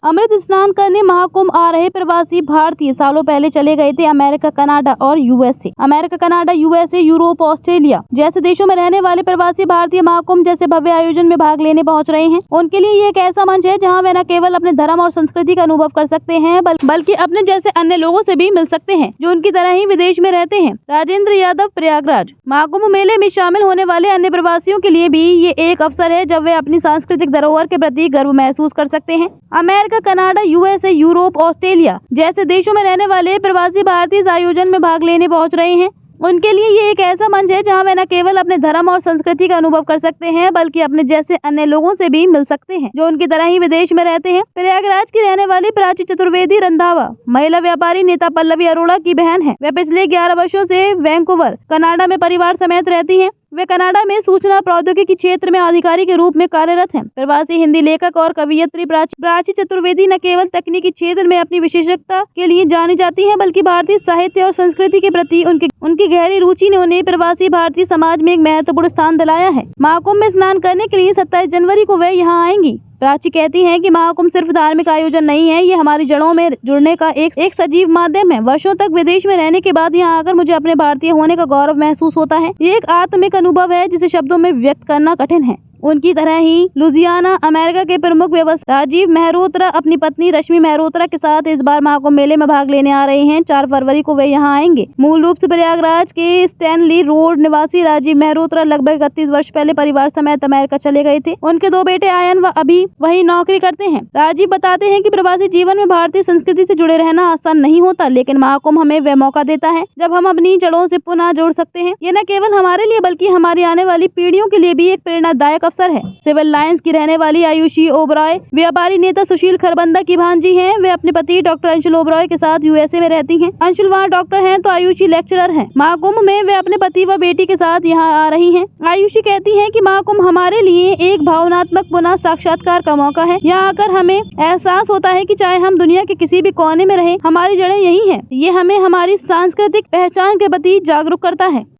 अमृत स्नान करने महाकुंभ आ रहे प्रवासी भारतीय सालों पहले चले गए थे अमेरिका, कनाडा और USA. America, Canada, USA, Europe, Australia जैसे देशों में रहने वाले प्रवासी भारतीय महाकुंभ जैसे भव्य आयोजन में भाग लेने पहुंच रहे हैं। उनके लिए ये एक ऐसा मंच है जहां वे न केवल अपने धर्म और संस्कृति का अनुभव कर सकते हैं बल्कि अपने जैसे अन्य लोगों से भी मिल सकते हैं जो उनकी तरह ही विदेश में रहते हैं। राजेंद्र यादव, प्रयागराज। महाकुंभ मेले में शामिल होने वाले अन्य प्रवासियों के लिए भी ये एक अवसर है जब वे अपनी सांस्कृतिक धरोहर के प्रति गर्व महसूस कर सकते हैं। America, Canada, USA, Europe, Australia जैसे देशों में रहने वाले प्रवासी भारतीय इस आयोजन में भाग लेने पहुंच रहे हैं। उनके लिए ये एक ऐसा मंच है जहां वे न केवल अपने धर्म और संस्कृति का अनुभव कर सकते हैं बल्कि अपने जैसे अन्य लोगों से भी मिल सकते हैं जो उनकी तरह ही विदेश में रहते हैं। प्रयागराज की रहने वाली प्राची चतुर्वेदी रंधावा महिला व्यापारी नेता पल्लवी अरोड़ा की बहन है। वे पिछले 11 वर्षों से वैंकूवर, कनाडा में परिवार समेत रहती हैं। वे कनाडा में सूचना प्रौद्योगिकी क्षेत्र में अधिकारी के रूप में कार्यरत हैं। प्रवासी हिंदी लेखक और कवयित्री प्राची चतुर्वेदी न केवल तकनीकी क्षेत्र में अपनी विशेषज्ञता के लिए जानी जाती हैं बल्कि भारतीय साहित्य और संस्कृति के प्रति उनकी गहरी रुचि ने उन्हें प्रवासी भारतीय समाज में एक महत्वपूर्ण स्थान दिलाया है। महाकुंभ में स्नान करने के लिए 27 जनवरी को वे यहाँ आएंगी। प्राची कहती हैं कि महाकुंभ सिर्फ धार्मिक आयोजन नहीं है, ये हमारी जड़ों में जुड़ने का एक सजीव माध्यम है। वर्षों तक विदेश में रहने के बाद यहाँ आकर मुझे अपने भारतीय होने का गौरव महसूस होता है। ये एक आत्मिक अनुभव है जिसे शब्दों में व्यक्त करना कठिन है। उनकी तरह ही लुजियाना, अमेरिका के प्रमुख व्यवसायी राजीव मेहरोत्रा अपनी पत्नी रश्मि मेहरोत्रा के साथ इस बार महाकुंभ मेले में भाग लेने आ रहे हैं। 4 फरवरी को वे यहाँ आएंगे। मूल रूप से प्रयागराज के स्टैनली रोड निवासी राजीव मेहरोत्रा लगभग 31 वर्ष पहले परिवार समेत अमेरिका चले गए थे। उनके 2 बेटे आयन व अभी वही नौकरी करते हैं। राजीव बताते हैं कि प्रवासी जीवन में भारतीय संस्कृति से जुड़े रहना आसान नहीं होता, लेकिन महाकुंभ हमें वह मौका देता है जब हम अपनी जड़ों से पुनः जोड़ सकते हैं। ये न केवल हमारे लिए बल्कि हमारी आने वाली पीढ़ियों के लिए भी एक प्रेरणादायक अवसर है। सिविल लाइन्स की रहने वाली आयुषी ओबरॉय व्यापारी नेता सुशील खरबंदा की भांजी हैं। वे अपने पति डॉक्टर अंशुल ओबरॉय के साथ यूएसए में रहती हैं। अंशुल वहाँ डॉक्टर हैं तो आयुषी लेक्चरर हैं। महाकुंभ में वे अपने पति व बेटी के साथ यहाँ आ रही हैं। आयुषी कहती हैं कि महाकुंभ हमारे लिए एक भावनात्मक पुनः साक्षात्कार का मौका है। यहाँ आकर हमें एहसास होता है कि चाहे हम दुनिया के किसी भी कोने में रहें, हमारी जड़ें यही हैं। ये हमें हमारी सांस्कृतिक पहचान के प्रति जागरूक करता है।